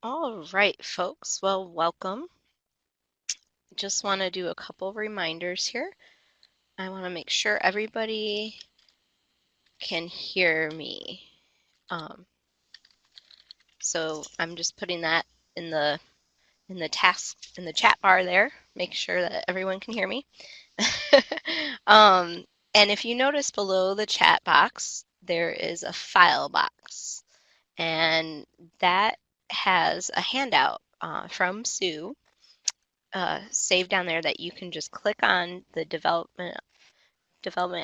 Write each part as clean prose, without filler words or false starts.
All right, folks. Well, welcome. Just want to do a couple reminders here. I want to make sure everybody can hear me. So I'm just putting that in the chat bar there. Make sure that everyone can hear me. And if you notice below the chat box, there is a file box, and that has a handout from Sue saved down there that you can just click on the development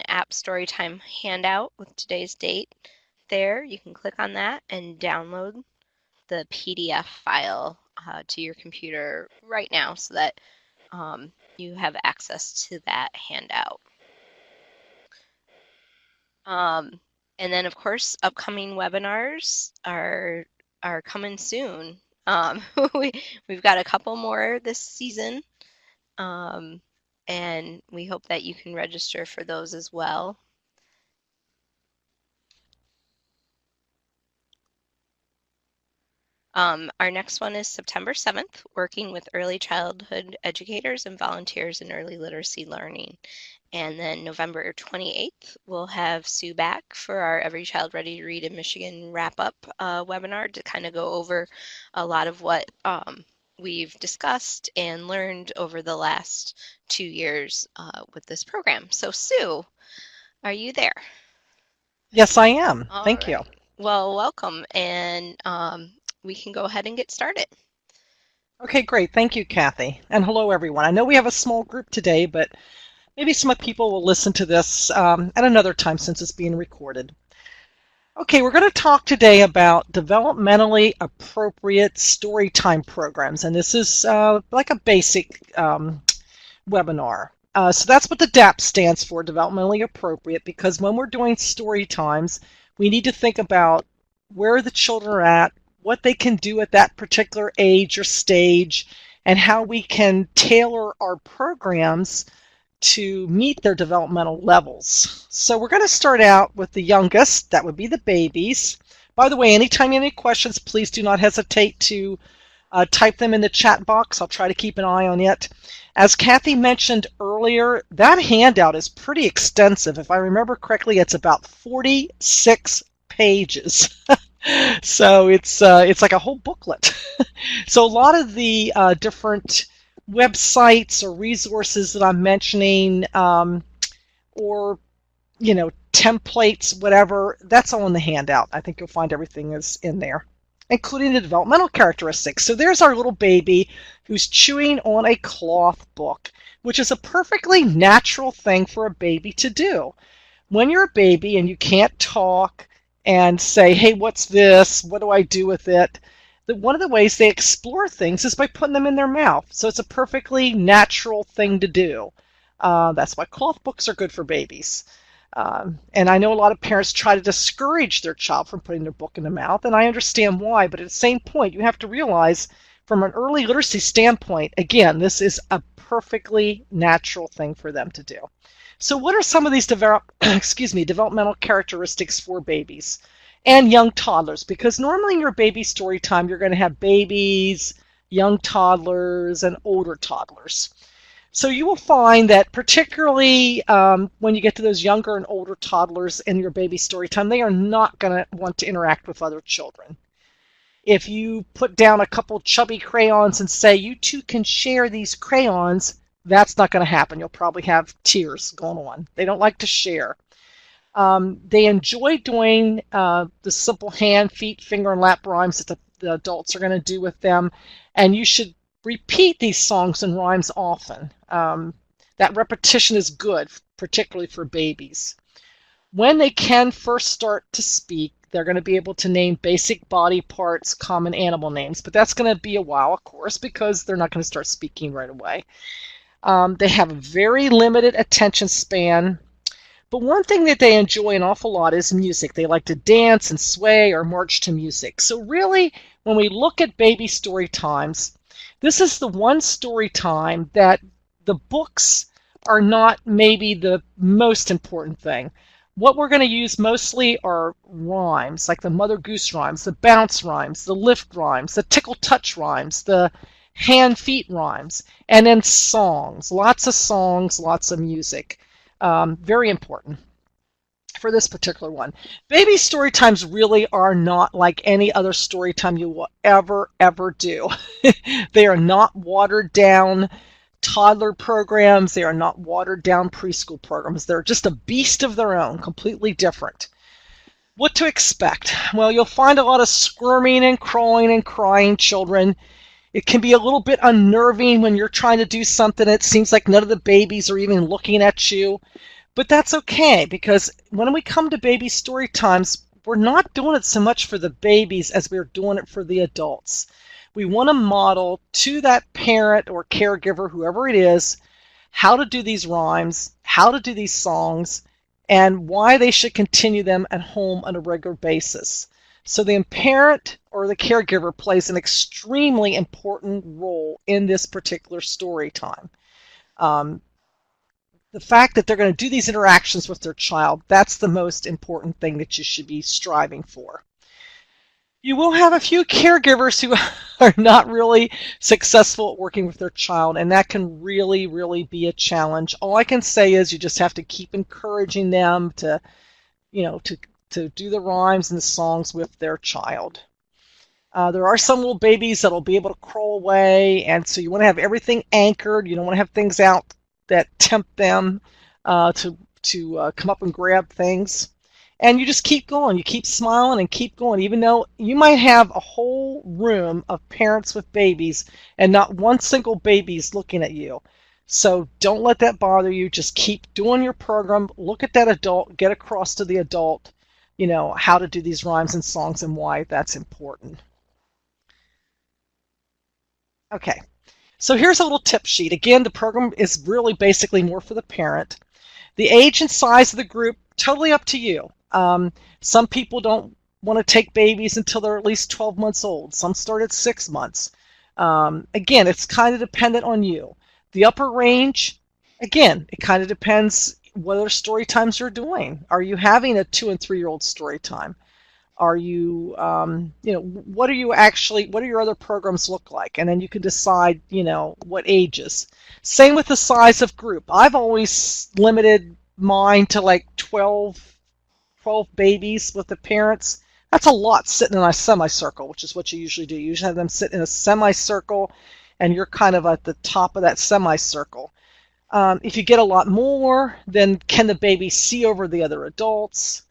app Storytime handout with today's date. There, you can click on that and download the PDF file to your computer right now so that you have access to that handout. And then, of course, upcoming webinars are coming soon. We've got a couple more this season, and we hope that you can register for those as well. Our next one is September 7th, working with early childhood educators and volunteers in early literacy learning. And then November 28th, we'll have Sue back for our Every Child Ready to Read in Michigan wrap-up webinar to kind of go over a lot of what we've discussed and learned over the last 2 years with this program. So Sue, are you there? Yes, I am. All Thank right. you. Well, welcome, and we can go ahead and get started. Okay, great. Thank you, Kathy. And hello, everyone. I know we have a small group today, but maybe some people will listen to this at another time since it's being recorded. Okay, we're going to talk today about developmentally appropriate story time programs, and this is like a basic webinar. So that's what the DAP stands for, developmentally appropriate, because when we're doing story times, we need to think about where the children are at, what they can do at that particular age or stage, and how we can tailor our programs to meet their developmental levels. So we're going to start out with the youngest, that would be the babies. By the way, anytime you have any questions, please do not hesitate to type them in the chat box. I'll try to keep an eye on it. As Kathy mentioned earlier, that handout is pretty extensive. If I remember correctly, it's about 46 pages. So it's like a whole booklet. So a lot of the different websites or resources that I'm mentioning, or templates, whatever, that's all in the handout. I think you'll find everything is in there, including the developmental characteristics. So there's our little baby who's chewing on a cloth book, which is a perfectly natural thing for a baby to do. When you're a baby and you can't talk and say, hey, what's this? What do I do with it? One of the ways they explore things is by putting them in their mouth. So it's a perfectly natural thing to do. That's why cloth books are good for babies. And I know a lot of parents try to discourage their child from putting their book in the mouth, and I understand why, but at the same point, you have to realize from an early literacy standpoint, again, this is a perfectly natural thing for them to do. So what are some of these developmental characteristics for babies and young toddlers? Because normally in your baby story time, you're going to have babies, young toddlers, and older toddlers. So you will find that particularly when you get to those younger and older toddlers in your baby story time, they are not going to want to interact with other children. If you put down a couple chubby crayons and say, you two can share these crayons, that's not going to happen. You'll probably have tears going on. They don't like to share. They enjoy doing the simple hand, feet, finger, and lap rhymes that the adults are going to do with them. And you should repeat these songs and rhymes often. That repetition is good, particularly for babies. When they can first start to speak, they're going to be able to name basic body parts, common animal names. But that's going to be a while, of course, because they're not going to start speaking right away. They have a very limited attention span. But one thing that they enjoy an awful lot is music. They like to dance and sway or march to music. So really, when we look at baby story times, this is the one story time that the books are not maybe the most important thing. What we're going to use mostly are rhymes, like the Mother Goose rhymes, the bounce rhymes, the lift rhymes, the tickle touch rhymes, the hand feet rhymes, and then songs, lots of music. Very important for this particular one. Baby story times really are not like any other story time you will ever do. They are not watered down toddler programs. They are not watered down preschool programs. They're just a beast of their own, completely different. What to expect? Well, you'll find a lot of squirming and crawling and crying children. It can be a little bit unnerving when you're trying to do something. It seems like none of the babies are even looking at you. But that's okay, because when we come to baby story times, we're not doing it so much for the babies as we're doing it for the adults. We want to model to that parent or caregiver, whoever it is, how to do these rhymes, how to do these songs, and why they should continue them at home on a regular basis. So the parent or the caregiver plays an extremely important role in this particular story time. The fact that they're going to do these interactions with their child, that's the most important thing that you should be striving for. You will have a few caregivers who are not really successful at working with their child, and that can really be a challenge. All I can say is you just have to keep encouraging them to, to do the rhymes and the songs with their child. There are some little babies that'll be able to crawl away, and so you want to have everything anchored. You don't want to have things out that tempt them to come up and grab things. And you just keep going. You keep smiling and keep going, even though you might have a whole room of parents with babies and not one single baby is looking at you. So don't let that bother you. Just keep doing your program. Look at that adult. Get across to the adult, how to do these rhymes and songs and why that's important. Okay. So here's a little tip sheet. Again, the program is really basically more for the parent. The age and size of the group, totally up to you. Some people don't want to take babies until they're at least 12 months old. Some start at 6 months. Again, it's kind of dependent on you. The upper range, again, it kind of depends what other story times you're doing. Are you having a 2- and 3-year-old story time? Are you, what are your other programs look like? And then you can decide, what ages. Same with the size of group. I've always limited mine to like 12 babies with the parents. That's a lot sitting in a semicircle, which is what you usually do. You usually have them sit in a semicircle, and you're kind of at the top of that semicircle. If you get a lot more, then can the baby see over the other adults?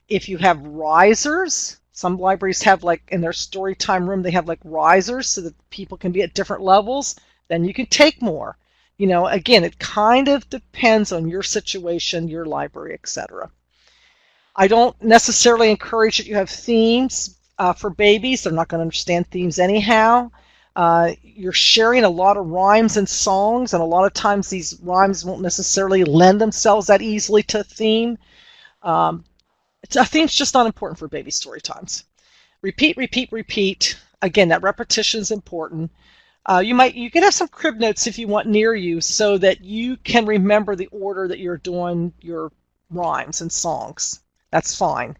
If you have risers, some libraries have in their story time room, they have risers so that people can be at different levels, then you can take more. Again, it kind of depends on your situation, your library, etc. I don't necessarily encourage that you have themes for babies. They're not going to understand themes anyhow. You're sharing a lot of rhymes and songs, and a lot of times these rhymes won't necessarily lend themselves that easily to a theme. A theme's just not important for baby story times. Repeat. Again, that repetition is important. You can have some crib notes if you want near you so that you can remember the order that you're doing your rhymes and songs. That's fine.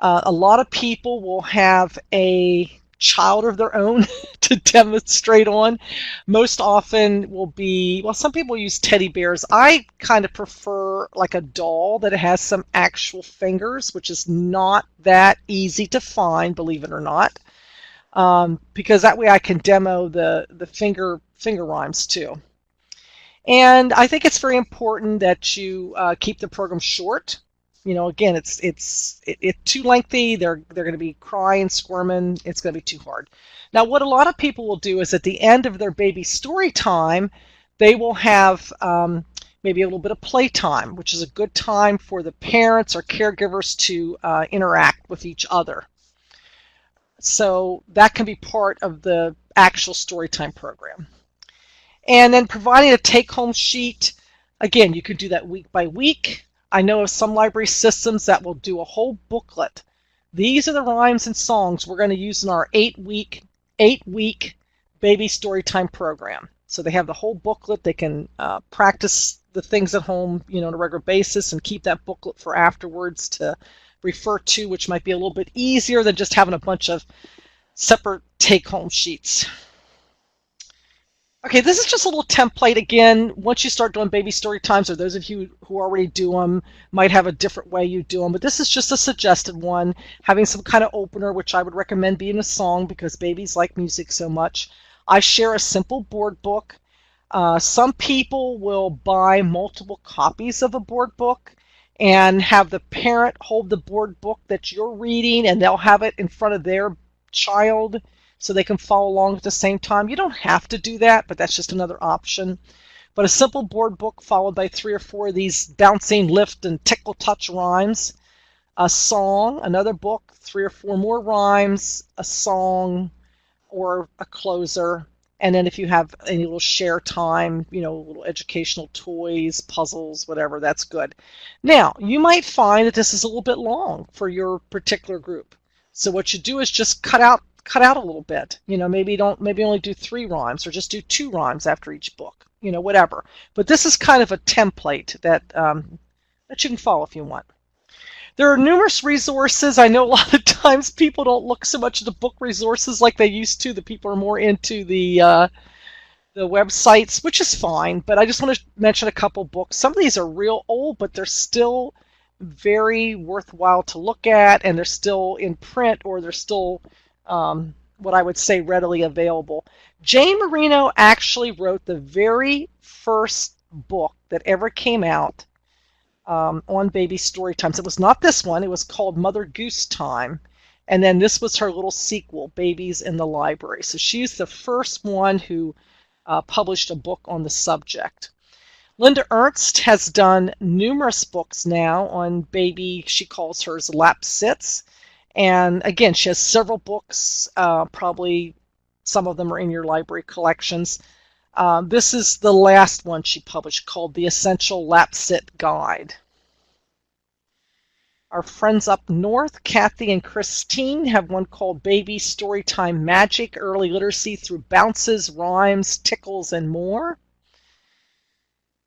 A lot of people will have a child of their own to demonstrate on. Most often will be, some people use teddy bears. I kind of prefer a doll that has some actual fingers, which is not that easy to find, believe it or not, because that way I can demo the finger rhymes too. And I think it's very important that you keep the program short. Again, it's too lengthy. They're going to be crying, squirming. It's going to be too hard. Now, what a lot of people will do is at the end of their baby story time, they will have maybe a little bit of playtime, which is a good time for the parents or caregivers to interact with each other. So that can be part of the actual storytime program. And then providing a take-home sheet. Again, you can do that week by week. I know of some library systems that will do a whole booklet. These are the rhymes and songs we're going to use in our 8-week baby storytime program. So they have the whole booklet. They can practice the things at home, on a regular basis, and keep that booklet for afterwards to refer to, which might be a little bit easier than just having a bunch of separate take-home sheets. Okay, this is just a little template. Again, once you start doing baby story times, or those of you who already do them might have a different way you do them, but this is just a suggested one, having some kind of opener, which I would recommend being a song because babies like music so much. I share a simple board book. Some people will buy multiple copies of a board book and have the parent hold the board book that you're reading, and they'll have it in front of their child so they can follow along at the same time. You don't have to do that, but that's just another option. But a simple board book followed by 3 or 4 of these bouncing, lift, and tickle touch rhymes. A song, another book, 3 or 4 more rhymes, a song, or a closer. And then if you have any little share time, little educational toys, puzzles, whatever, that's good. Now, you might find that this is a little bit long for your particular group. So what you do is just cut out a little bit. Maybe only do 3 rhymes, or just do 2 rhymes after each book. Whatever. But this is kind of a template that you can follow if you want. There are numerous resources. I know a lot of times people don't look so much at the book resources like they used to. The people are more into the websites, which is fine. But I just want to mention a couple books. Some of these are real old, but they're still very worthwhile to look at, and they're still in print, or they're still what I would say readily available. Jane Marino actually wrote the very first book that ever came out on baby story times. It was not this one. It was called Mother Goose Time. And then this was her little sequel, Babies in the Library. So she's the first one who published a book on the subject. Linda Ernst has done numerous books now on baby. She calls hers lap sits. And again, she has several books. Probably some of them are in your library collections. This is the last one she published, called The Essential Lap Sit Guide. Our friends up north, Kathy and Christine, have one called Baby Storytime Magic, Early Literacy Through Bounces, Rhymes, Tickles, and More.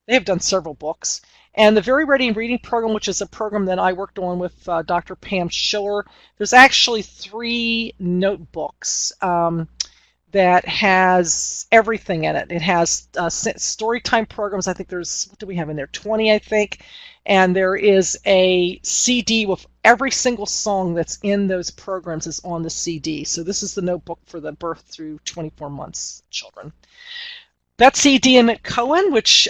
They have done several books. And the Very Ready Reading Program, which is a program that I worked on with Dr. Pam Schiller, there's actually 3 notebooks that has everything in it. It has story time programs. I think there's, what do we have in there? 20, I think. And there is a CD with every single song that's in those programs is on the CD. So this is the notebook for the birth through 24 months children. Betsy Diamond Cohen, which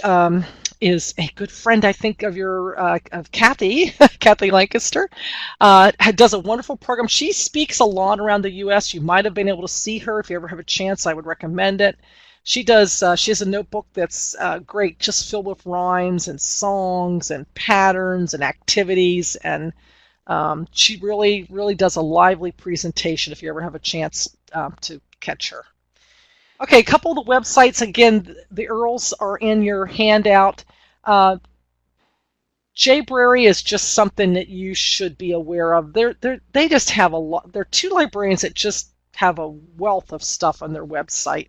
is a good friend, I think, of Kathy, Kathy Lancaster, does a wonderful program. She speaks a lot around the U.S. You might have been able to see her. If you ever have a chance, I would recommend it. She has a notebook that's great, just filled with rhymes and songs and patterns and activities, and she really, really does a lively presentation if you ever have a chance to catch her. Okay, a couple of the websites. Again, the URLs are in your handout. Jaybrary is just something that you should be aware of. They just have a lot. There are 2 librarians that just have a wealth of stuff on their website.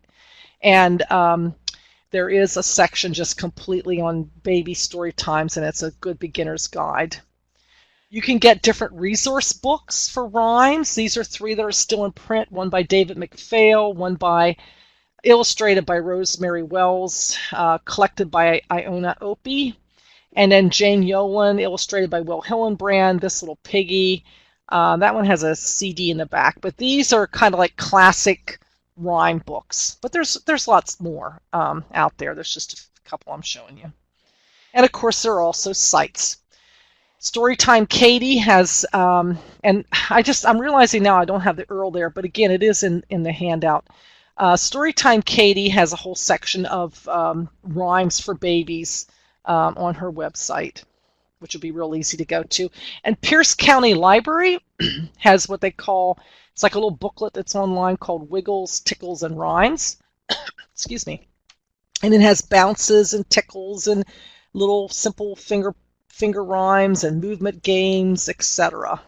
And there is a section just completely on baby story times, and it's a good beginner's guide. You can get different resource books for rhymes. These are 3 that are still in print. One by David McPhail, one illustrated by Rosemary Wells, collected by Iona Opie, and then Jane Yolen, illustrated by Will Hillenbrand, This Little Piggy. That one has a CD in the back, but these are kind of like classic rhyme books. But there's lots more out there. There's just a couple I'm showing you. And of course, there are also sites. Storytime Katie has, and I'm realizing now I don't have the URL there, but again, it is in the handout. Storytime Katie has a whole section of rhymes for babies on her website, which will be real easy to go to. And Pierce County Library has what they call, it's like a little booklet that's online called Wiggles, Tickles, and Rhymes. Excuse me. And it has bounces and tickles and little simple finger rhymes and movement games, etc.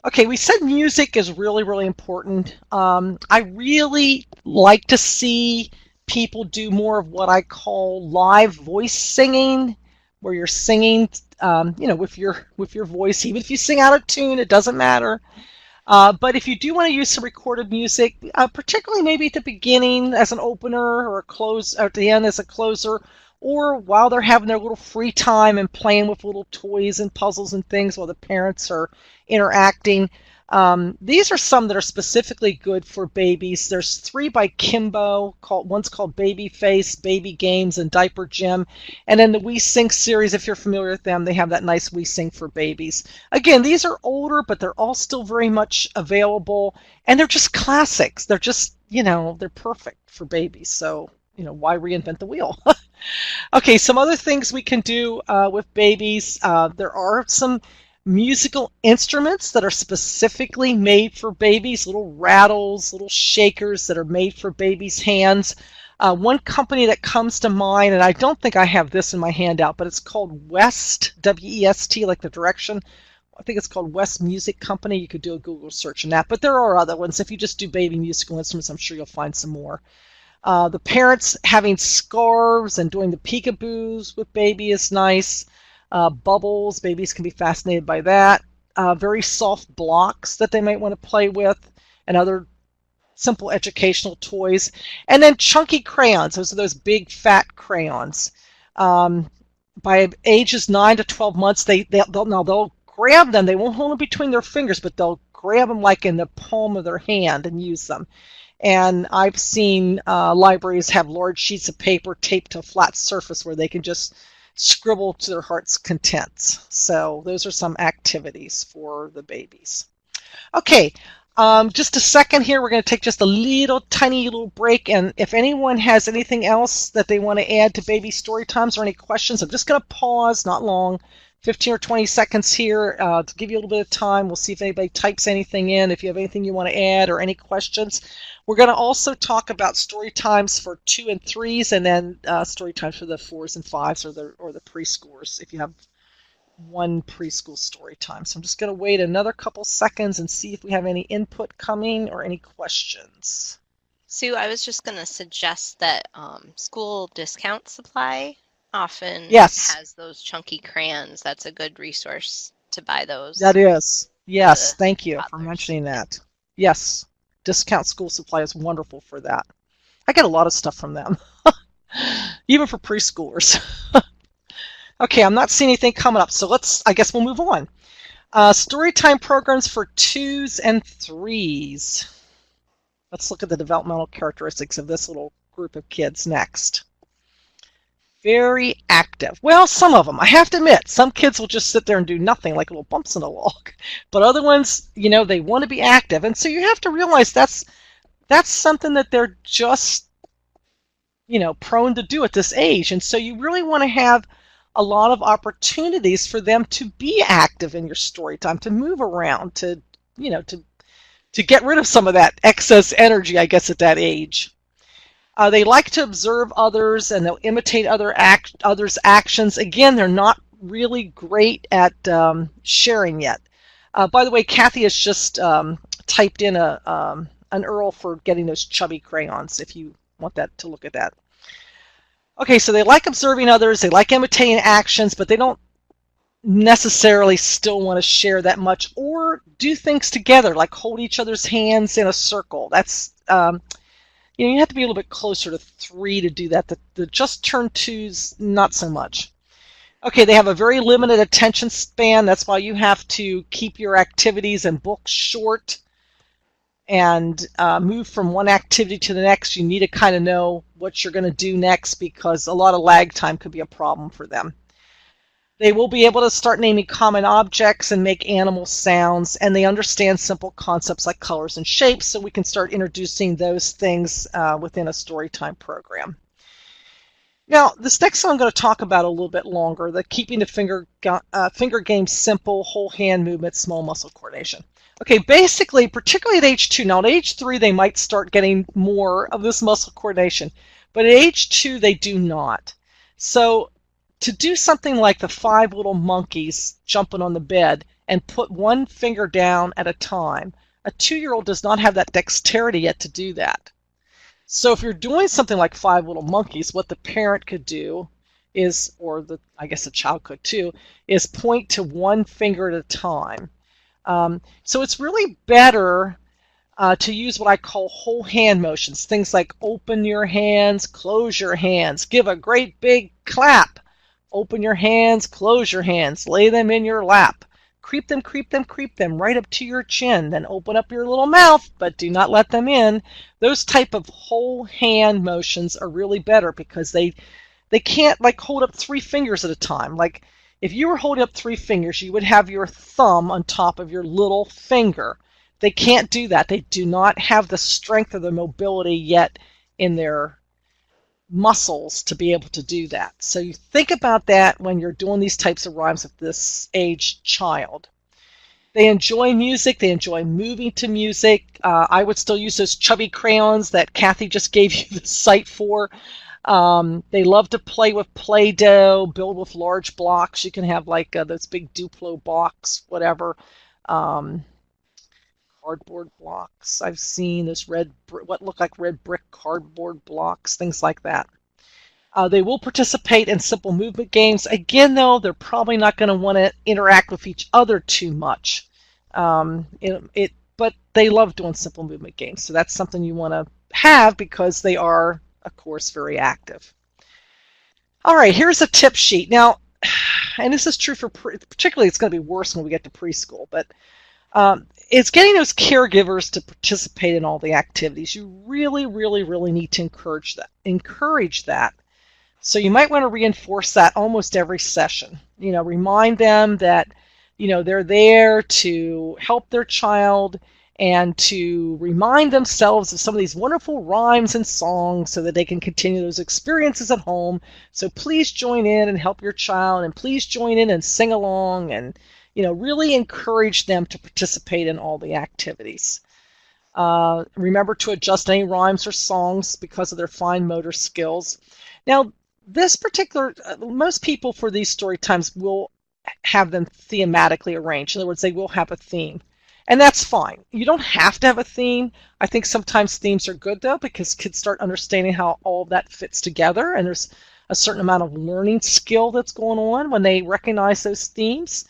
Okay, we said music is really, really important. I really like to see people do more of what I call live voice singing, where you're singing, with your voice. Even if you sing out of tune, it doesn't matter. But if you do want to use some recorded music, particularly maybe at the beginning as an opener or or at the end as a closer, or while they're having their little free time and playing with little toys and puzzles and things while the parents are interacting. These are some that are specifically good for babies. There's 3 by Kimbo. One's called Baby Face, Baby Games, and Diaper Gym. And then the We Sing series, if you're familiar with them, they have that nice We Sing for babies. Again, these are older, but they're all still very much available. And they're just classics. They're just, they're perfect for babies. So, why reinvent the wheel? Okay, some other things we can do with babies. There are some musical instruments that are specifically made for babies, little rattles, little shakers that are made for babies' hands. One company that comes to mind, and I don't think I have this in my handout, but it's called West, W-E-S-T, like the direction. I think it's called West Music Company. You could do a Google search on that, but there are other ones. If you just do baby musical instruments, I'm sure you'll find some more. The parents having scarves and doing the peekaboos with baby is nice. Bubbles, babies can be fascinated by that. Very soft blocks that they might want to play with, and other simple educational toys. And then chunky crayons. Those are those big fat crayons. By ages 9 to 12 months, they'll grab them. They won't hold them between their fingers, but they'll grab them like in the palm of their hand and use them. And I've seen libraries have large sheets of paper taped to a flat surface where they can just scribble to their heart's content. So those are some activities for the babies. Okay, just a second here. We're going to take just a little tiny little break. And if anyone has anything else that they want to add to baby story times or any questions, I'm just going to pause, not long, 15 or 20 seconds here to give you a little bit of time. We'll see if anybody types anything in, if you have anything you want to add or any questions. We're going to also talk about story times for 2 and 3s, and then story times for the 4s and 5s or the preschoolers if you have one preschool story time. So I'm just going to wait another couple seconds and see if we have any input coming or any questions. Sue, I was just going to suggest that school discount supply often has those chunky crayons. That's a good resource to buy those. That is. Yes, thank you for mentioning that. Yes, discount school supply is wonderful for that. I get a lot of stuff from them, even for preschoolers. Okay, I'm not seeing anything coming up, so I guess we'll move on. Storytime programs for 2s and 3s. Let's look at the developmental characteristics of this little group of kids next. Very active. Well, some of them, I have to admit, some kids will just sit there and do nothing, like little bumps in a log. But other ones, they want to be active. And so you have to realize that's something that they're just, prone to do at this age. And so you really want to have a lot of opportunities for them to be active in your story time, to move around, to get rid of some of that excess energy, I guess, at that age. They like to observe others, and they'll imitate others' actions. Again, they're not really great at sharing yet. By the way, Kathy has just typed in an URL for getting those chubby crayons, if you want to look at that. Okay, so they like observing others, they like imitating actions, but they don't necessarily still want to share that much or do things together, like hold each other's hands in a circle. That's you have to be a little bit closer to 3 to do that. The just turned 2s, not so much. Okay, they have a very limited attention span. That's why you have to keep your activities and books short and move from one activity to the next. You need to kind of know what you're going to do next because a lot of lag time could be a problem for them. They will be able to start naming common objects and make animal sounds, and they understand simple concepts like colors and shapes, so we can start introducing those things within a storytime program. Now, this next one I'm going to talk about a little bit longer, the keeping the finger game simple, whole hand movement, small muscle coordination. Okay, basically, particularly at age 2, now at age 3 they might start getting more of this muscle coordination, but at age 2 they do not. So to do something like the 5 little monkeys jumping on the bed and put one finger down at a time, a 2-year-old does not have that dexterity yet to do that. So if you're doing something like Five Little Monkeys, what the parent could do is, I guess the child could too, is point to one finger at a time. So it's really better to use what I call whole hand motions, things like open your hands, close your hands, give a great big clap, open your hands, close your hands, lay them in your lap, creep them, creep them, creep them right up to your chin, then open up your little mouth, but do not let them in. Those type of whole hand motions are really better because they can't like hold up three fingers at a time. Like if you were holding up three fingers, you would have your thumb on top of your little finger. They can't do that. They do not have the strength or the mobility yet in their muscles to be able to do that. So you think about that when you're doing these types of rhymes with this age child. They enjoy music. They enjoy moving to music. I would still use those chubby crayons that Kathy just gave you the site for. They love to play with Play-Doh, build with large blocks. You can have like those big Duplo blocks, whatever. Cardboard blocks. I've seen those what look like red brick cardboard blocks, things like that. They will participate in simple movement games. Again, though, they're probably not going to want to interact with each other too much. But they love doing simple movement games, so that's something you want to have because they are, of course, very active. All right, here's a tip sheet. Now, and this is true for particularly, it's going to be worse when we get to preschool, but it's getting those caregivers to participate in all the activities. You really, really, really need to encourage that. So you might want to reinforce that almost every session. Remind them that, they're there to help their child and to remind themselves of some of these wonderful rhymes and songs so that they can continue those experiences at home. So please join in and help your child, and please join in and sing along, and really encourage them to participate in all the activities. Remember to adjust any rhymes or songs because of their fine motor skills. Now, this particular, most people for these story times will have them thematically arranged. In other words, they will have a theme. And that's fine. You don't have to have a theme. I think sometimes themes are good, though, because kids start understanding how all of that fits together, and there's a certain amount of learning skill that's going on when they recognize those themes.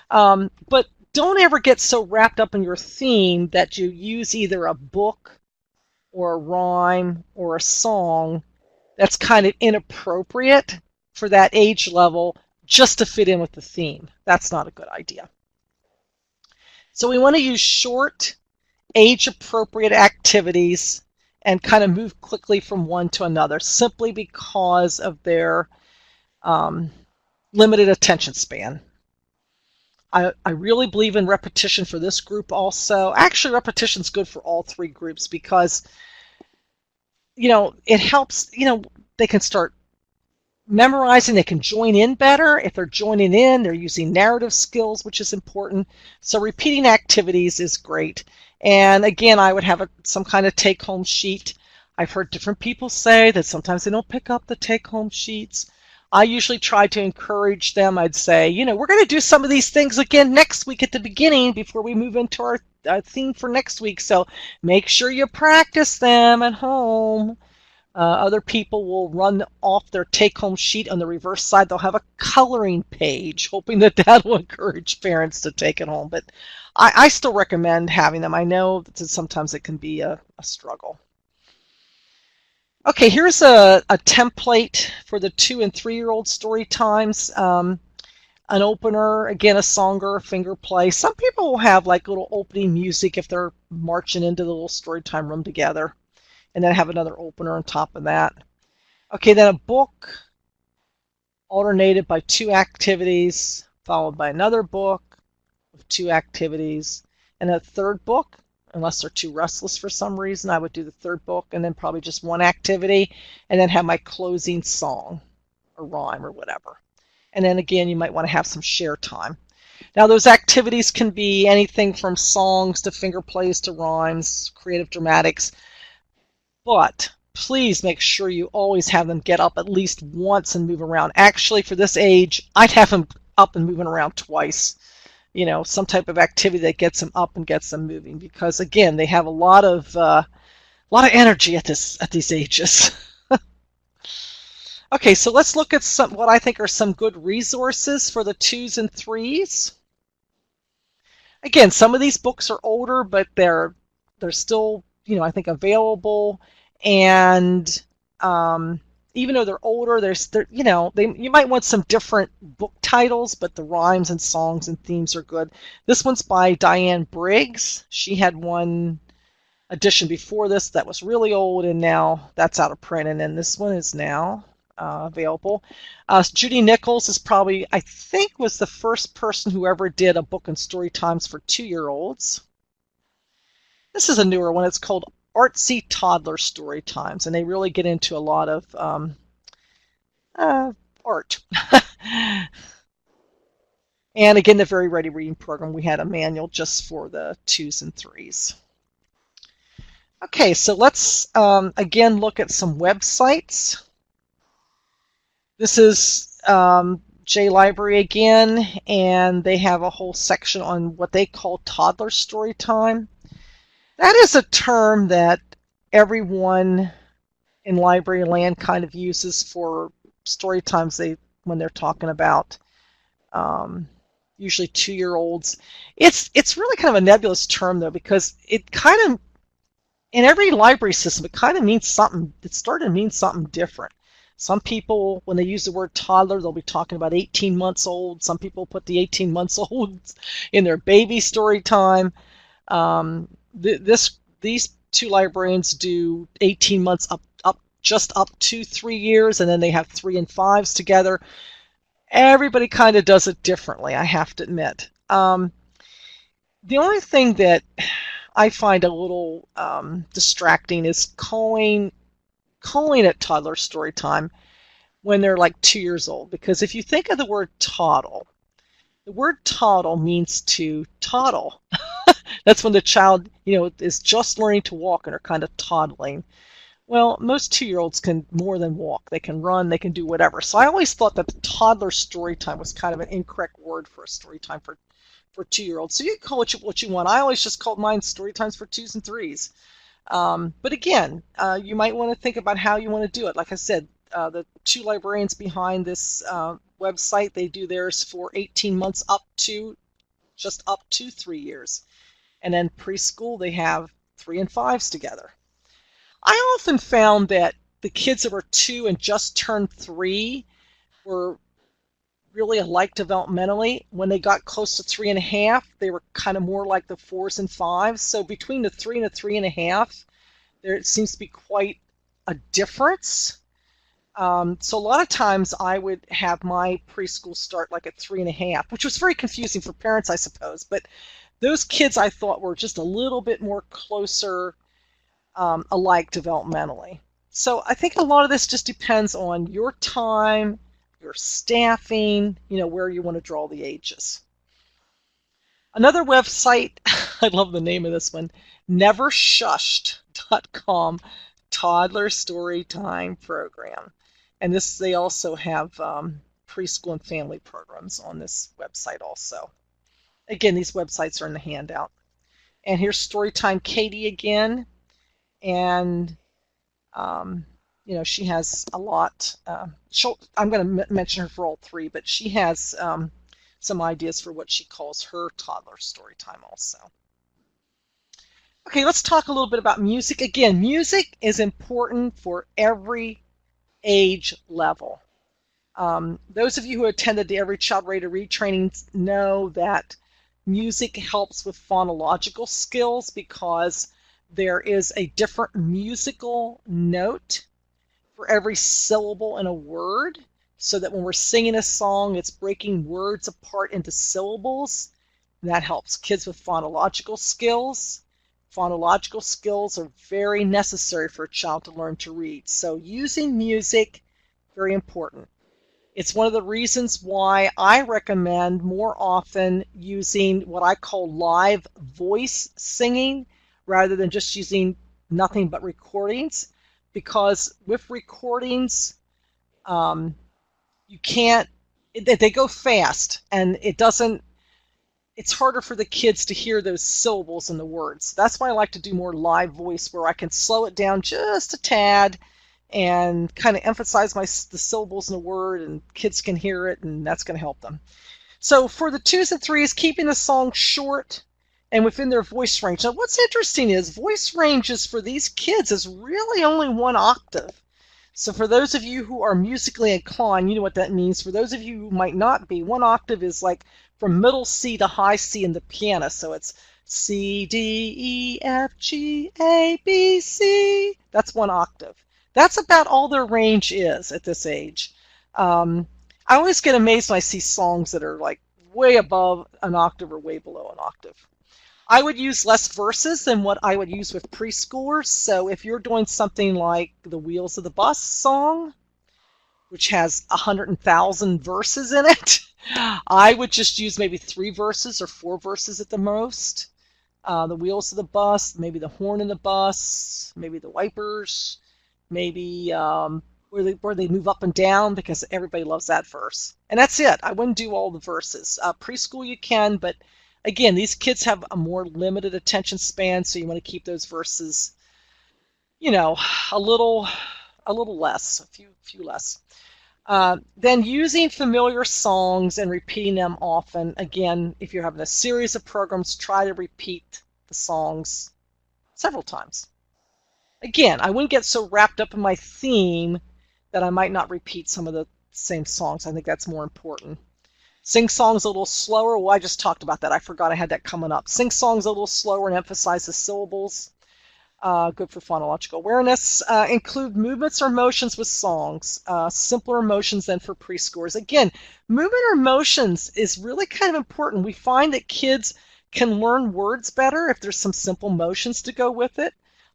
But don't ever get so wrapped up in your theme that you use either a book or a rhyme or a song that's kind of inappropriate for that age level just to fit in with the theme. That's not a good idea. So we want to use short, age-appropriate activities and kind of move quickly from one to another simply because of their limited attention span. I really believe in repetition for this group also. Actually, repetition is good for all three groups because, it helps, they can start memorizing, they can join in better. If they're joining in, they're using narrative skills, which is important. So repeating activities is great. And again, I would have some kind of take-home sheet. I've heard different people say that sometimes they don't pick up the take-home sheets. I usually try to encourage them. I'd say, we're going to do some of these things again next week at the beginning before we move into our theme for next week. So make sure you practice them at home. Other people will run off their take-home sheet. On the reverse side, they'll have a coloring page, hoping that will encourage parents to take it home. But I still recommend having them. I know that sometimes it can be a struggle. Okay, here's a template for the 2- and 3-year-old story times. An opener, again, a song or a finger play. Some people will have like little opening music if they're marching into the little story time room together, and then have another opener on top of that. Okay, then a book alternated by 2 activities, followed by another book with 2 activities, and a third book. Unless they're too restless for some reason, I would do the third book and then probably just 1 activity, and then have my closing song or rhyme or whatever. And then again, you might want to have some share time. Now, those activities can be anything from songs to finger plays to rhymes, creative dramatics, but please make sure you always have them get up at least once and move around. Actually, for this age, I'd have them up and moving around twice. Some type of activity that gets them up and gets them moving, because again, they have a lot of lot of energy at these ages. Okay, so let's look at what I think are some good resources for the 2s and 3s. Again, some of these books are older, but they're still, I think, available. And even though they're older, you might want some different book titles, but the rhymes and songs and themes are good. This one's by Diane Briggs. She had one edition before this that was really old, and now that's out of print. And then this one is now available. Judy Nichols is probably, I think, was the first person who ever did a book in story times for 2-year-olds. This is a newer one. It's called Artsy Toddler Story Times, and they really get into a lot of art. And again, the Very Ready Reading Program, we had a manual just for the 2s and 3s. Okay, so let's again look at some websites. This is J Library again, and they have a whole section on what they call toddler story time. That is a term that everyone in library land kind of uses for story times when they're talking about usually 2-year-olds. It's really kind of a nebulous term, though, because it kind of, in every library system, it kind of means something. It's starting to mean something different. Some people, when they use the word toddler, they'll be talking about 18 months old. Some people put the 18 months old in their baby story time. These two librarians do 18 months just up to 3 years, and then they have 3 and 5s together. Everybody kind of does it differently, I have to admit. The only thing that I find a little distracting is calling it toddler story time when they're like 2 years old. Because if you think of the word toddle, the word toddle means to toddle. That's when the child, is just learning to walk and are kind of toddling. Well, most 2-year-olds can more than walk. They can run, they can do whatever. So I always thought that toddler story time was kind of an incorrect word for a story time for 2-year-olds. So you can call it what you want. I always just called mine story times for 2s and 3s. But again, you might want to think about how you want to do it. Like I said, the 2 librarians behind this website, they do theirs for 18 months just up to 3 years. And then preschool, they have 3 and 5s together. I often found that the kids that were 2 and just turned 3 were really alike developmentally. When they got close to 3.5, they were kind of more like the 4s and 5s. So between the 3 and the 3.5, there seems to be quite a difference. So a lot of times I would have my preschool start like at 3.5, which was very confusing for parents, I suppose. But those kids I thought were just a little bit more closer alike developmentally. So I think a lot of this just depends on your time, your staffing, where you want to draw the ages. Another website, I love the name of this one, nevershushed.com, toddler story time program. And they also have preschool and family programs on this website also. Again, these websites are in the handout. And here's Storytime Katie again. And she has a lot. I'm going to mention her for all 3, but she has some ideas for what she calls her toddler story time also. Okay, let's talk a little bit about music. Again, music is important for every age level. Those of you who attended the Every Child Ready to Read training know that music helps with phonological skills because there is a different musical note for every syllable in a word, so that when we're singing a song, it's breaking words apart into syllables. And that helps kids with phonological skills. Phonological skills are very necessary for a child to learn to read. So using music, very important. It's one of the reasons why I recommend more often using what I call live voice singing rather than just using nothing but recordings, because with recordings, you can't, they go fast, and it doesn't, it's harder for the kids to hear those syllables in the words. That's why I like to do more live voice, where I can slow it down just a tad and kind of emphasize the syllables in the word, and kids can hear it, and that's going to help them. So for the 2s and 3s, keeping the song short and within their voice range. Now, what's interesting is voice ranges for these kids is really only 1 octave. So for those of you who are musically inclined, you know what that means. For those of you who might not be, 1 octave is like from middle C to high C in the piano. So it's C, D, E, F, G, A, B, C. That's 1 octave. That's about all their range is at this age. I always get amazed when I see songs that are like way above an octave or way below an octave. I would use less verses than what I would use with preschoolers. So if you're doing something like the Wheels of the Bus song, which has 100,000 verses in it, I would just use maybe 3 verses or 4 verses at the most. The Wheels of the Bus, maybe the horn in the bus, maybe the wipers, maybe where they move up and down, because everybody loves that verse. And that's it. I wouldn't do all the verses. Preschool you can, but again, these kids have a more limited attention span, so you want to keep those verses, a little less, a few less. Then using familiar songs and repeating them often. Again, if you're having a series of programs, try to repeat the songs several times. Again, I wouldn't get so wrapped up in my theme that I might not repeat some of the same songs. I think that's more important. Sing songs a little slower. Well, I just talked about that. I forgot I had that coming up. Sing songs a little slower and emphasize the syllables. Good for phonological awareness. Include movements or motions with songs. Simpler motions than for preschoolers. Again, movement or motions is really kind of important. We find that kids can learn words better if there's some simple motions to go with it.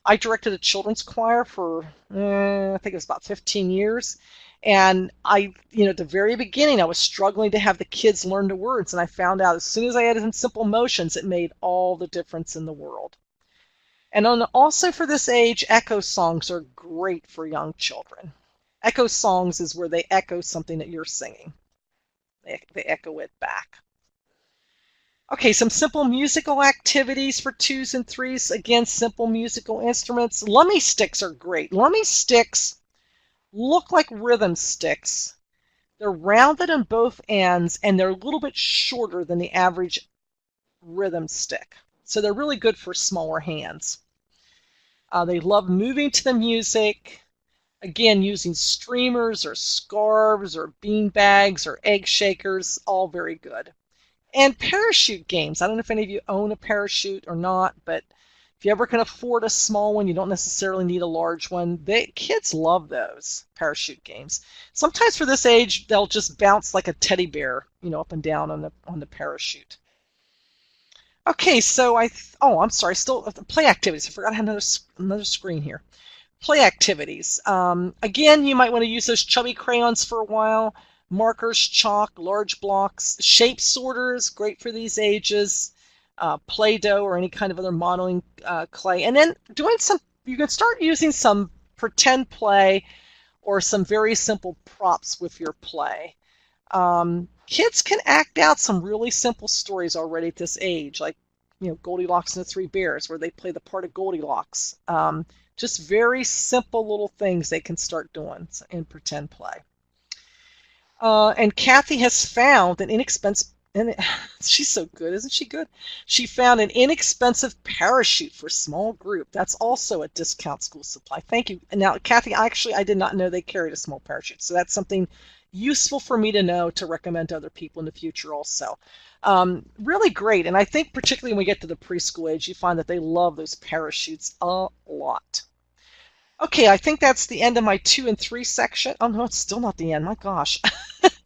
I directed a children's choir for, I think it was about 15 years. And at the very beginning, I was struggling to have the kids learn the words. And I found out as soon as I added some simple motions, it made all the difference in the world. And also for this age, echo songs are great for young children. Echo songs is where they echo something that you're singing. They echo it back. Okay, some simple musical activities for 2s and 3s. Again, simple musical instruments. Lummy sticks are great. Lummy sticks look like rhythm sticks. They're rounded on both ends, and they're a little bit shorter than the average rhythm stick. So they're really good for smaller hands. They love moving to the music. Again, using streamers or scarves or bean bags or egg shakers, all very good. And parachute games. I don't know if any of you own a parachute or not, but if you ever can afford a small one, you don't necessarily need a large one. Kids love those parachute games. Sometimes for this age, they'll just bounce like a teddy bear, up and down on the parachute. Okay, so I'm sorry, still play activities. I forgot I had another screen here. Play activities. Again, you might want to use those chubby crayons for a while. Markers, chalk, large blocks, shape sorters, great for these ages. Play-Doh or any kind of other modeling clay. And then you can start using some pretend play or some very simple props with your play. Kids can act out some really simple stories already at this age, like Goldilocks and the Three Bears, where they play the part of Goldilocks. Just very simple little things they can start doing in pretend play. And Kathy has found an inexpensive, and she's so good, isn't she good? She found an inexpensive parachute for small group. That's also at Discount School Supply. Thank you. And now, Kathy, I did not know they carried a small parachute, so that's something useful for me to know to recommend to other people in the future also. Really great, and I think particularly when we get to the preschool age, you find that they love those parachutes a lot. Okay, I think that's the end of my 2 and 3 section. Oh no, it's still not the end. My gosh.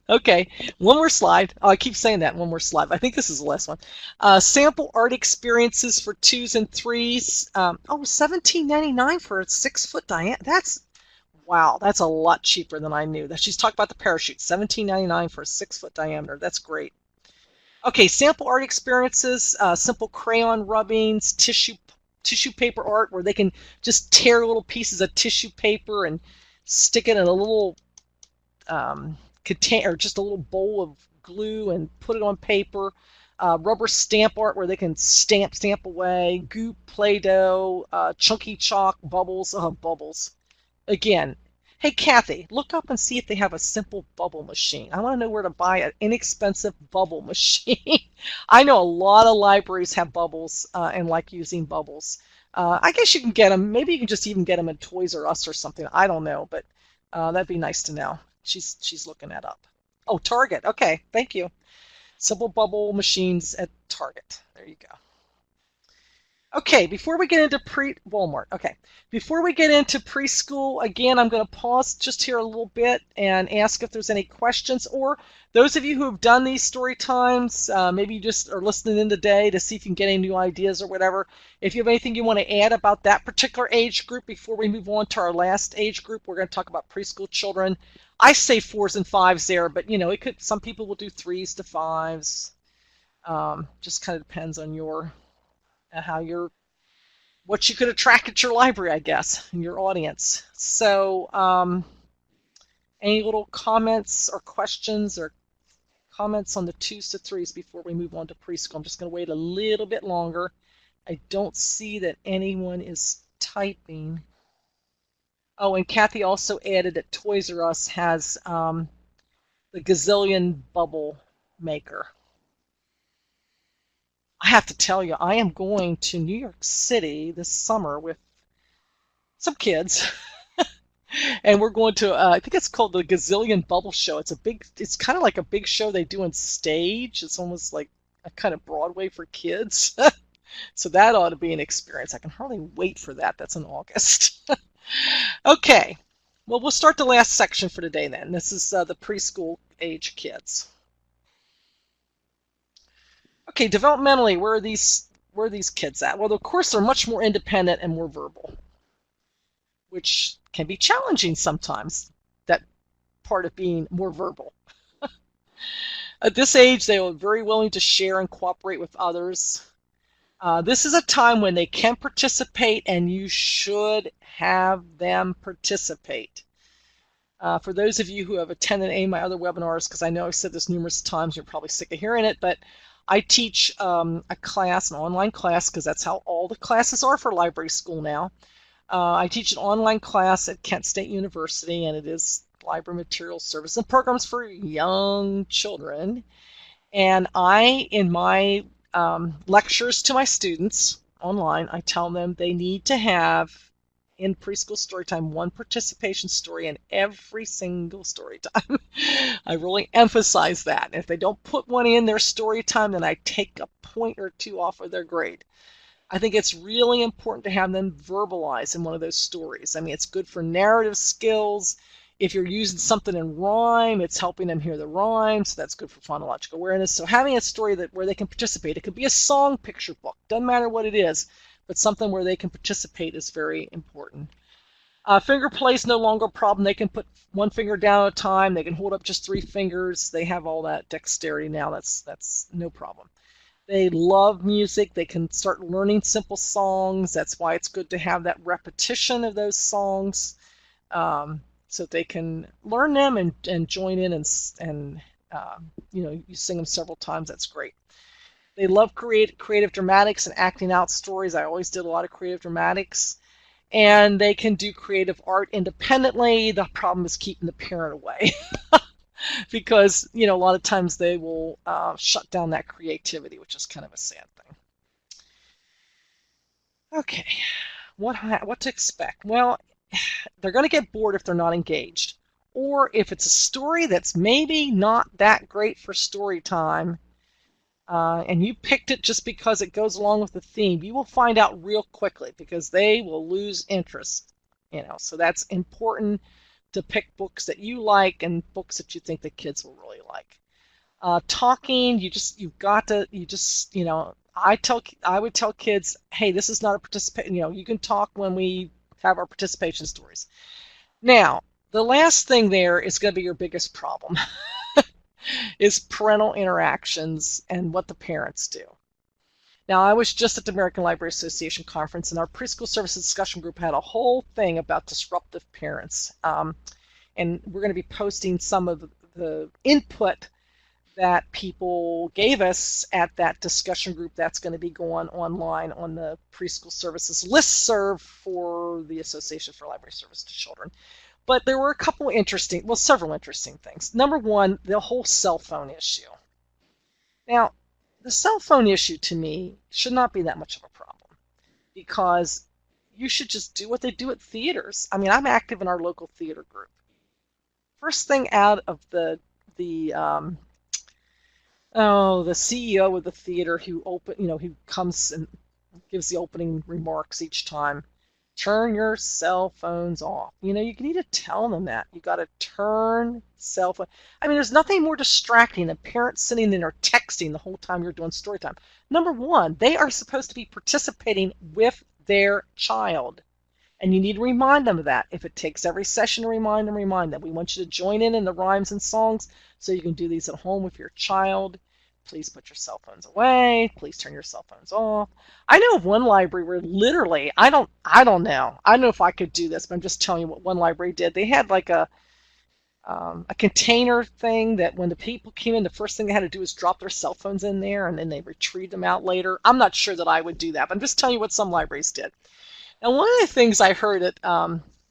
Okay, one more slide. Oh, I keep saying that, one more slide. I think this is the last one. Sample art experiences for 2s and 3s. $17.99 for a 6-foot diameter. Wow, that's a lot cheaper than I knew. She's talking about the parachute. $17.99 for a 6-foot diameter. That's great. Okay, sample art experiences, simple crayon rubbings, tissue paper art where they can just tear little pieces of tissue paper and stick it in a little container, or just a little bowl of glue and put it on paper. rubber stamp art where they can stamp away, goop, Play-Doh, chunky chalk, bubbles. Bubbles. Again, hey, Kathy, look up and see if they have a simple bubble machine. I want to know where to buy an inexpensive bubble machine. I know a lot of libraries have bubbles and like using bubbles. I guess you can get them. Maybe you can just even get them at Toys R Us or something. I don't know, but that'd be nice to know. She's looking that up. Oh, Target. Okay, thank you. Simple bubble machines at Target. There you go. Okay, before we get into Walmart. Okay, before we get into preschool, again, I'm going to pause just here a little bit and ask if there's any questions, or those of you who have done these story times, maybe you just are listening in today to see if you can get any new ideas or whatever. If you have anything you want to add about that particular age group before we move on to our last age group, we're going to talk about preschool children. I say 4s and 5s there, but it could. Some people will do 3s to 5s. Just kind of depends on your what you could attract at your library, I guess, and your audience. So any little comments or questions or comments on the 2s to 3s before we move on to preschool? I'm just going to wait a little bit longer. I don't see that anyone is typing. Oh, and Kathy also added that Toys R Us has the Gazillion Bubble Maker. I have to tell you, I am going to New York City this summer with some kids, and we're going to, I think it's called the Gazillion Bubble Show. It's kind of like a big show they do on stage. It's almost like a kind of Broadway for kids. So that ought to be an experience. I can hardly wait for that. That's in August. Okay, well, we'll start the last section for today then. This is the preschool age kids. Okay, developmentally, where are these kids at? Well, of course, they're much more independent and more verbal, which can be challenging sometimes, that part of being more verbal. At this age, they are very willing to share and cooperate with others. This is a time when they can participate, and you should have them participate. For those of you who have attended any of my other webinars, because I know I've said this numerous times, you're probably sick of hearing it, but I teach a class, an online class, because that's how all the classes are for library school now. I teach an online class at Kent State University, and it is library materials, service, and programs for young children. And in my lectures to my students online, I tell them they need to have, in preschool story time, one participation story in every single story time. I really emphasize that. And if they don't put one in their story time, then I take a point or two off of their grade. I think it's really important to have them verbalize in one of those stories. I mean, it's good for narrative skills. If you're using something in rhyme, it's helping them hear the rhyme, so that's good for phonological awareness. So having a story where they can participate, it could be a song picture book, doesn't matter what it is, but something where they can participate is very important. Finger play is no longer a problem. They can put one finger down at a time. They can hold up just 3 fingers. They have all that dexterity now. That's no problem. They love music. They can start learning simple songs. That's why it's good to have that repetition of those songs, so they can learn them and join in and you sing them several times. That's great. They love creative dramatics and acting out stories. I always did a lot of creative dramatics. And they can do creative art independently. The problem is keeping the parent away. Because, a lot of times they will shut down that creativity, which is kind of a sad thing. Okay, what to expect? Well, they're going to get bored if they're not engaged. Or if it's a story that's maybe not that great for story time, and you picked it just because it goes along with the theme, you will find out real quickly because they will lose interest. So that's important to pick books that you like and books that you think the kids will really like. Talking, I would tell kids, hey, this is not a participation. You can talk when we have our participation stories. Now, the last thing there is going to be your biggest problem. Is parental interactions and what the parents do. Now, I was just at the American Library Association conference, and our preschool services discussion group had a whole thing about disruptive parents. And we're going to be posting some of the input that people gave us at that discussion group that's going to be going online on the preschool services listserv for the Association for Library Service to Children. But there were a couple interesting, well, several interesting things. Number one, the whole cell phone issue. Now, the cell phone issue to me should not be that much of a problem because you should just do what they do at theaters. I mean, I'm active in our local theater group. First thing out of the CEO of the theater who comes and gives the opening remarks each time. Turn your cell phones off. You need to tell them that. You got to turn cell phone. I mean, there's nothing more distracting than parents sitting in or texting the whole time you're doing story time. Number one, they are supposed to be participating with their child. And you need to remind them of that. If it takes every session to remind them. We want you to join in the rhymes and songs so you can do these at home with your child. Please put your cell phones away. Please turn your cell phones off. I know of one library where literally, I don't know. I don't know if I could do this, but I'm just telling you what one library did. They had like a container thing that when the people came in, the first thing they had to do was drop their cell phones in there, and then they retrieved them out later. I'm not sure that I would do that, but I'm just telling you what some libraries did. And one of the things I heard at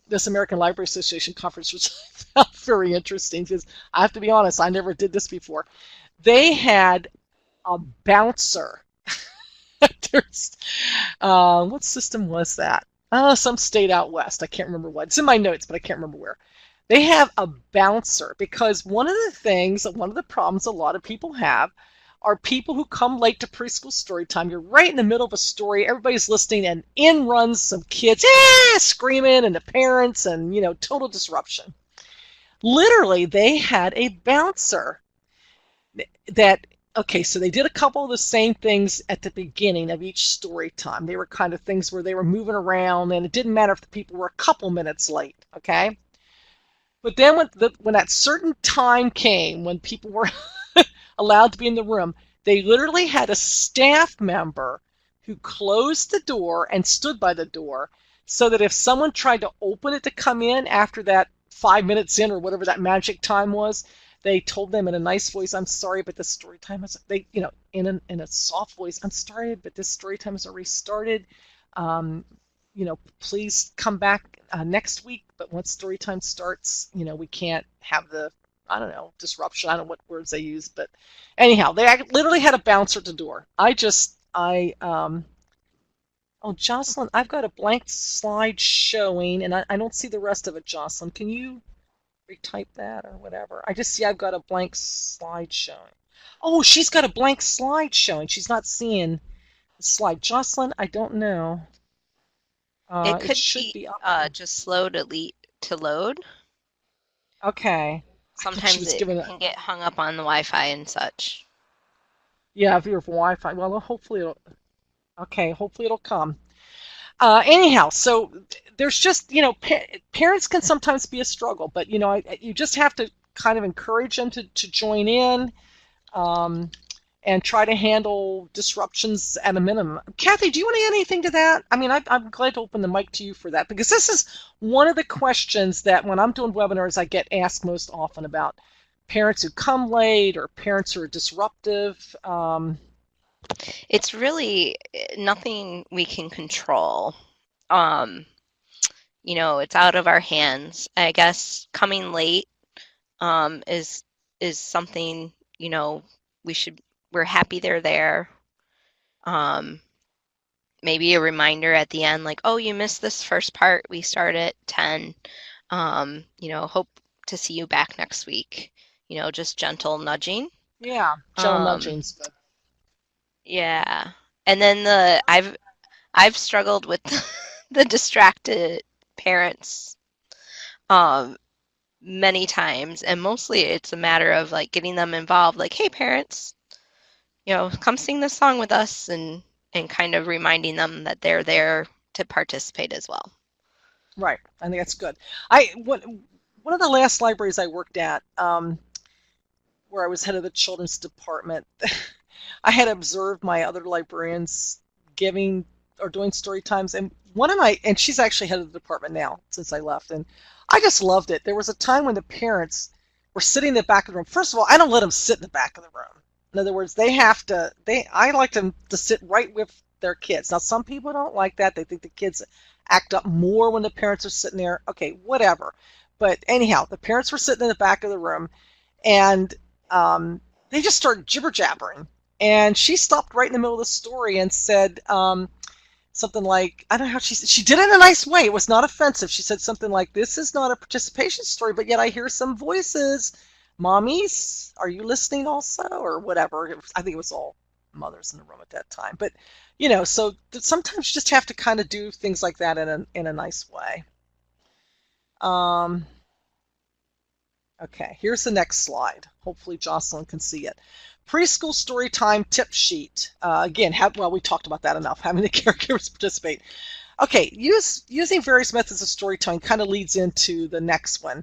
this American Library Association conference, which I found very interesting, because I have to be honest, I never did this before. They had a bouncer. What system was that? Some state out west. I can't remember what. It's in my notes, but I can't remember where. They have a bouncer because one of the problems a lot of people have are people who come late to preschool story time. You're right in the middle of a story. Everybody's listening, and in runs some kids, screaming, and the parents, and, total disruption. Literally, they had a bouncer so they did a couple of the same things at the beginning of each story time. They were kind of things where they were moving around, and it didn't matter if the people were a couple minutes late, okay? But then when that certain time came, when people were allowed to be in the room, they literally had a staff member who closed the door and stood by the door so that if someone tried to open it to come in after that 5 minutes in or whatever that magic time was, they told them in a nice voice, "I'm sorry, but this story time is," in a soft voice, "I'm sorry, but this story time has already started. Please come back next week. But once story time starts, we can't have the, disruption." I don't know what words they use, but anyhow, they literally had a bouncer at the door. Jocelyn, I've got a blank slide showing, and I don't see the rest of it, Jocelyn. Can you retype that or whatever? I just see I've got a blank slide showing. Oh, she's got a blank slide showing. She's not seeing the slide. Jocelyn, I don't know. It could should be up. just slow to load. Okay. Sometimes it can get hung up on the Wi-Fi and such. Yeah, if you're Wi-Fi. Well, hopefully it'll come. Anyhow, so there's just, parents can sometimes be a struggle, but, you just have to kind of encourage them to join in and try to handle disruptions at a minimum. Kathy, do you want to add anything to that? I mean, I'm glad to open the mic to you for that, because this is one of the questions that when I'm doing webinars, I get asked most often about parents who come late or parents who are disruptive. It's really nothing we can control. It's out of our hands. I guess coming late is something, we're happy they're there. Maybe a reminder at the end, like, "Oh, you missed this first part. We start at 10. Hope to see you back next week." Just gentle nudging. Yeah, gentle nudging's good. Yeah. And then I've struggled with the distracted parents many times, and mostly it's a matter of like getting them involved, like, "Hey parents, come sing this song with us," and kind of reminding them that they're there to participate as well. Right. I think that's good. One of the last libraries I worked at, where I was head of the children's department, I had observed my other librarians giving or doing story times, and and she's actually head of the department now since I left, and I just loved it. There was a time when the parents were sitting in the back of the room. First of all, I don't let them sit in the back of the room. In other words, I like them to sit right with their kids. Now, some people don't like that. They think the kids act up more when the parents are sitting there. Okay, whatever. But anyhow, the parents were sitting in the back of the room, and they just started jibber jabbering. And she stopped right in the middle of the story and said something like, I don't know how she did it in a nice way. It was not offensive. She said something like, "This is not a participation story, but yet I hear some voices. Mommies, are you listening also?" Or whatever. I think it was all mothers in the room at that time. But, so sometimes you just have to kind of do things like that in a nice way. Okay, here's the next slide. Hopefully Jocelyn can see it. Preschool story time tip sheet. Again, we talked about that enough, having the caregivers participate. Okay, using various methods of storytelling kind of leads into the next one.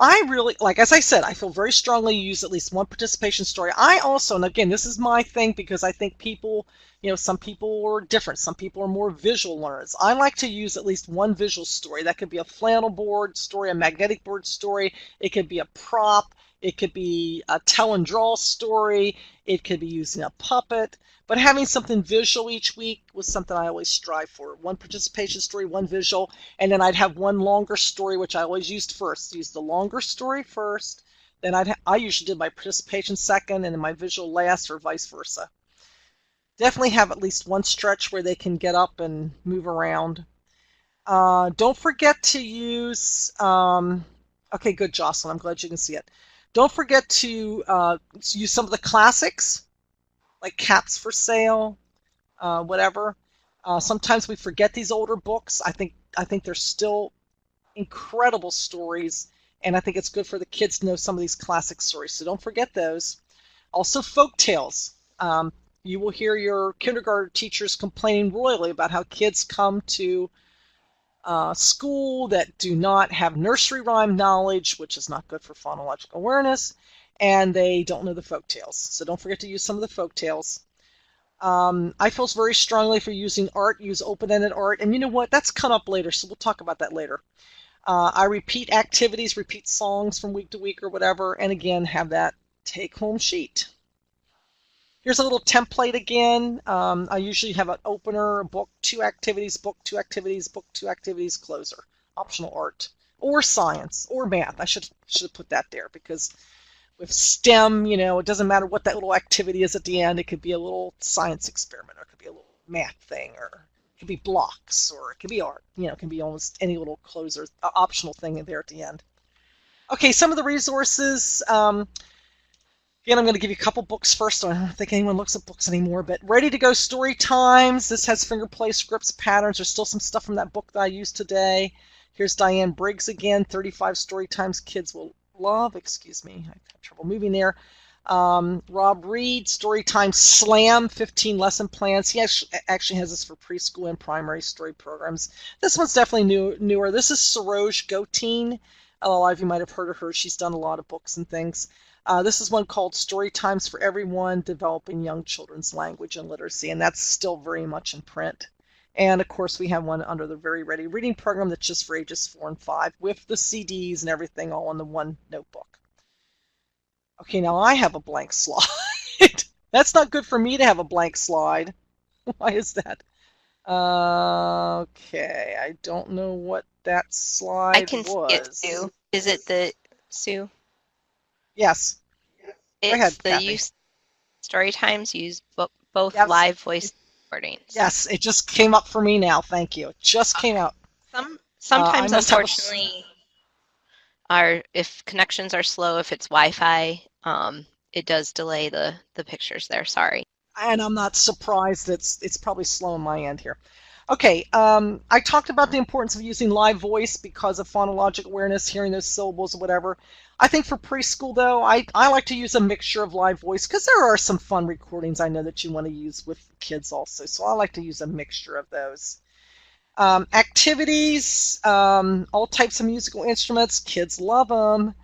I really, as I said, I feel very strongly you use at least one participation story. I also, and again, this is my thing because I think people, some people are different. Some people are more visual learners. I like to use at least one visual story. That could be a flannel board story, a magnetic board story. It could be a prop. It could be a tell and draw story. It could be using a puppet. But having something visual each week was something I always strive for. One participation story, one visual, and then I'd have one longer story, which I always used first. Use the longer story first, then I usually did my participation second, and then my visual last, or vice versa. Definitely have at least one stretch where they can get up and move around. Don't forget to use, okay, good, Jocelyn, I'm glad you can see it. Don't forget to use some of the classics, like Cats for Sale, whatever. Sometimes we forget these older books. I think they're still incredible stories, and I think it's good for the kids to know some of these classic stories. So don't forget those. Also, folk tales. You will hear your kindergarten teachers complaining royally about how kids come to school that do not have nursery rhyme knowledge, which is not good for phonological awareness, and they don't know the folk tales. So don't forget to use some of the folk tales. I feel very strongly for using art, use open-ended art, and you know what? That's come up later, so we'll talk about that later. I repeat activities, repeat songs from week to week or whatever, and again, have that take-home sheet. Here's a little template again. I usually have an opener, a book, 2 activities, book 2 activities, book 2 activities, closer. Optional art, or science, or math. I should have put that there because with STEM, it doesn't matter what that little activity is at the end. It could be a little science experiment, or it could be a little math thing, or it could be blocks, or it could be art. It can be almost any little closer, optional thing in there at the end. Okay, some of the resources. Again, I'm going to give you a couple books first. I don't think anyone looks at books anymore, but Ready to Go Storytimes. This has finger play, scripts, patterns. There's still some stuff from that book that I used today. Here's Diane Briggs again, 35 Storytimes Kids Will Love. Excuse me, I have trouble moving there. Rob Reed, Storytime Slam, 15 lesson plans. He actually has this for preschool and primary story programs. This one's definitely newer. This is Saroj Goteen. A lot of you might have heard of her. She's done a lot of books and things. This is one called Storytimes for Everyone, Developing Young Children's Language and Literacy, and that's still very much in print. And, of course, we have one under the Very Ready Reading Program that's just for ages 4 and 5 with the CDs and everything all in the one notebook. Okay, now I have a blank slide. That's not good for me to have a blank slide. Why is that? Okay, I don't know what that slide was. I can see it, Sue. Is it the, Sue? Yes. It's Go ahead, the Kathy. use Storytimes use both Yes. live voice recordings. Yes, it just came up for me now. Thank you. It just came out. Sometimes, unfortunately, if connections are slow, if it's Wi-Fi, it does delay the pictures there. Sorry. And I'm not surprised. It's probably slow on my end here. Okay, I talked about the importance of using live voice because of phonologic awareness, hearing those syllables or whatever. I think for preschool, though, I like to use a mixture of live voice because there are some fun recordings I know that you want to use with kids also. So I like to use a mixture of those. Activities, all types of musical instruments, kids love them.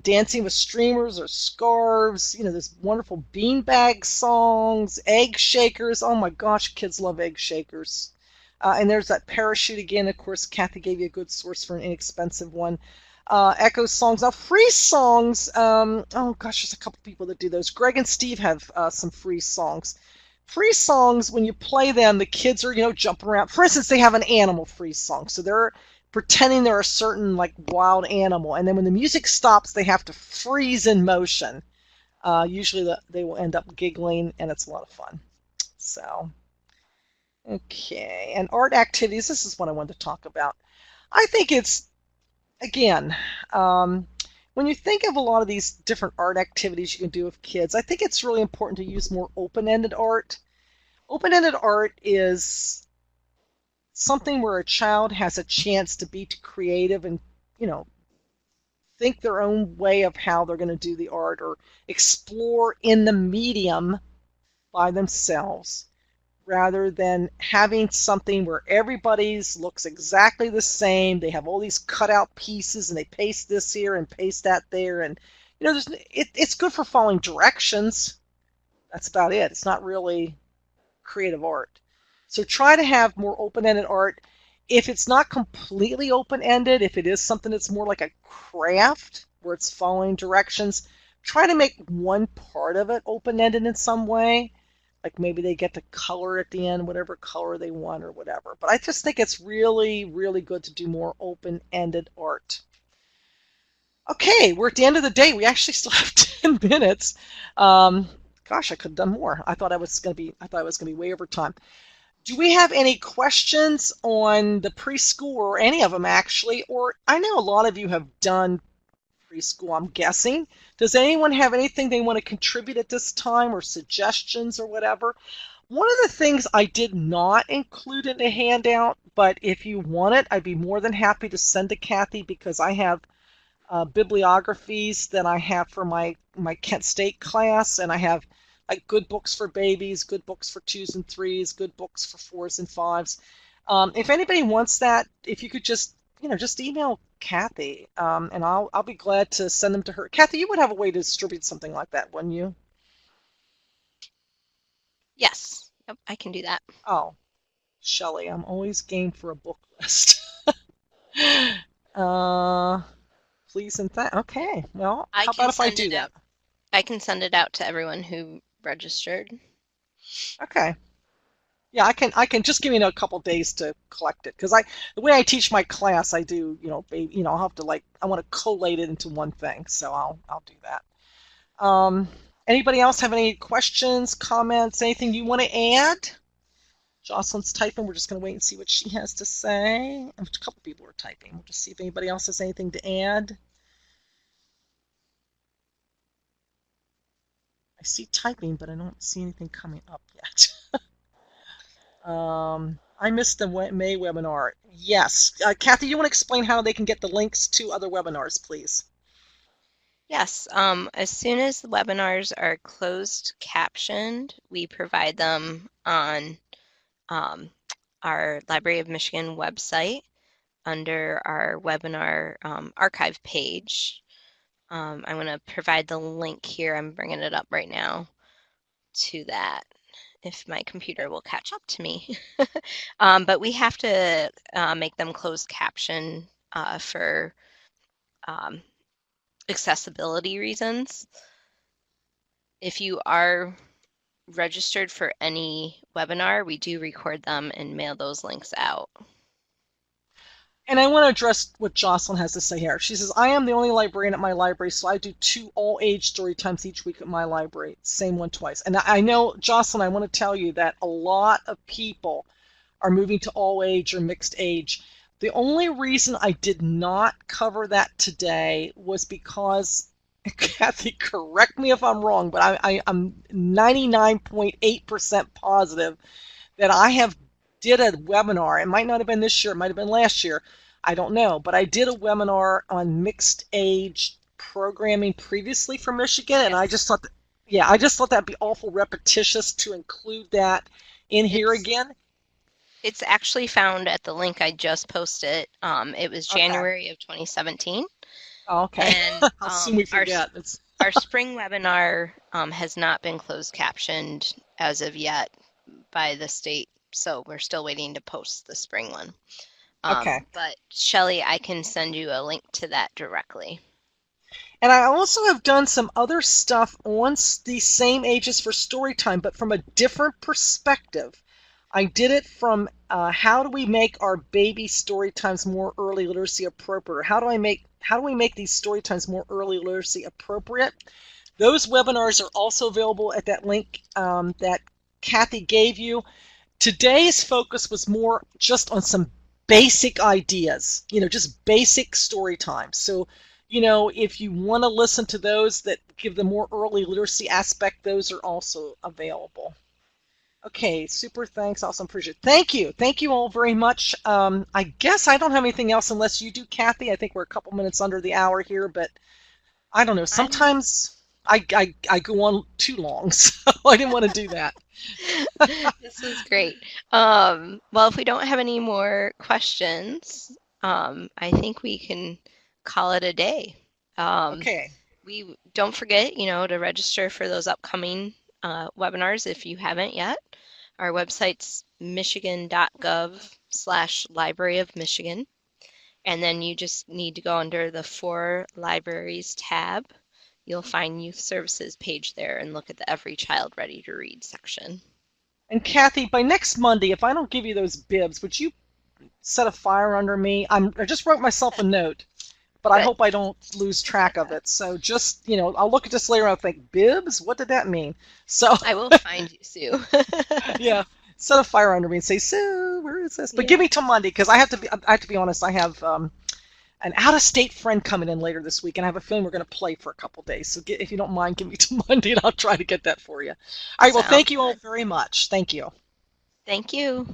Dancing with streamers or scarves, there's wonderful beanbag songs, egg shakers. Oh my gosh, kids love egg shakers. And there's that parachute again. Of course, Kathy gave you a good source for an inexpensive one. Echo songs. Now, free songs, oh gosh, there's a couple people that do those. Greg and Steve have some free songs. Free songs, when you play them, the kids are, jumping around. For instance, they have an animal free song. So they're pretending they're a certain, like, wild animal. And then when the music stops, they have to freeze in motion. Usually they will end up giggling, and it's a lot of fun. So, okay. And art activities, this is what I wanted to talk about. I think it's, again, when you think of a lot of these different art activities you can do with kids, I think it's really important to use more open-ended art. Open-ended art is something where a child has a chance to be creative and, think their own way of how they're going to do the art or explore in the medium by themselves, rather than having something where everybody's looks exactly the same. They have all these cutout pieces and they paste this here and paste that there. And, it's good for following directions. That's about it. It's not really creative art. So try to have more open-ended art. If it's not completely open-ended, if it is something that's more like a craft where it's following directions, try to make one part of it open-ended in some way. Like maybe they get to color at the end, whatever color they want or whatever. But I just think it's really, really good to do more open-ended art. Okay, we're at the end of the day. We actually still have 10 minutes. Gosh, I could have done more. I thought I was going to be way over time. Do we have any questions on the preschool or any of them actually? Or I know a lot of you have done preschool, I'm guessing. Does anyone have anything they want to contribute at this time or suggestions or whatever? One of the things I did not include in the handout, but if you want it, I'd be more than happy to send to Kathy because I have bibliographies that I have for my Kent State class, and I have like good books for babies, good books for 2s and 3s, good books for 4s and 5s. If anybody wants that, if you could just email Kathy, and I'll be glad to send them to her. Kathy, you would have a way to distribute something like that, wouldn't you? Yes, yep, I can do that. Oh, Shelley, I'm always game for a book list. Please and thank. Okay, well, I how can about if I send do it that? out. I can send it out to everyone who registered. Okay. Yeah, I can just give me a couple days to collect it because the way I teach my class, I do, I'll have to I want to collate it into one thing, so I'll do that. Anybody else have any questions, comments, anything you want to add? Jocelyn's typing. We're just going to wait and see what she has to say. A couple people are typing. We'll just see if anybody else has anything to add. I see typing, but I don't see anything coming up yet. I missed the May webinar. Yes. Kathy, you want to explain how they can get the links to other webinars, please? Yes, as soon as the webinars are closed captioned, we provide them on our Library of Michigan website under our webinar archive page. I'm going to provide the link here. I'm bringing it up right now to that, if my computer will catch up to me. But we have to make them closed caption for accessibility reasons. If you are registered for any webinar, we do record them and mail those links out. And I want to address what Jocelyn has to say here. She says, I am the only librarian at my library, so I do 2 all-age story times each week at my library. Same one twice. And I know, Jocelyn, I want to tell you that a lot of people are moving to all-age or mixed age. The only reason I did not cover that today was because, Kathy, correct me if I'm wrong, but I'm 99.8% positive that I have did a webinar. It might not have been this year, it might have been last year, I don't know, but I did a webinar on mixed age programming previously for Michigan, and I just thought that'd be awful repetitious to include that in here again. It's actually found at the link I just posted. It was January of 2017. Oh, okay. And How soon we forget. Our spring webinar has not been closed captioned as of yet by the state, so we're still waiting to post the spring one. Okay. But Shelley, I can send you a link to that directly. And I also have done some other stuff on the same ages for story time, but from a different perspective. I did it from how do we make our baby story times more early literacy appropriate? Or how do we make these story times more early literacy appropriate? Those webinars are also available at that link that Kathy gave you. Today's focus was more just on some basic ideas, just basic story times. So, if you want to listen to those that give the more early literacy aspect, those are also available. Okay, super, thanks, awesome, appreciate it. Thank you. Thank you all very much. I guess I don't have anything else unless you do, Kathy. I think we're a couple minutes under the hour here, but I don't know. I'm Sometimes I go on too long, so I didn't want to do that. This is great. Well, if we don't have any more questions, I think we can call it a day. Um, Okay. we don't forget, to register for those upcoming webinars if you haven't yet. Our website's michigan.gov/Library of Michigan. And then you just need to go under the For Libraries tab. You'll find Youth Services page there and look at the Every Child Ready to Read section. And Kathy, by next Monday, if I don't give you those bibs, would you set a fire under me? I just wrote myself a note, but I Good. hope I don't lose track of it. So just, I'll look at this later and I'll think, bibs? What did that mean? So, I will find you, Sue. yeah, set a fire under me and say, Sue, where is this? But Yeah. give me till Monday because I have to be honest. I have an out-of-state friend coming in later this week, and I have a feeling we're going to play for a couple days. So if you don't mind, give me till Monday, and I'll try to get that for you. All right. Well, Sounds thank you all good. very much. Thank you. Thank you.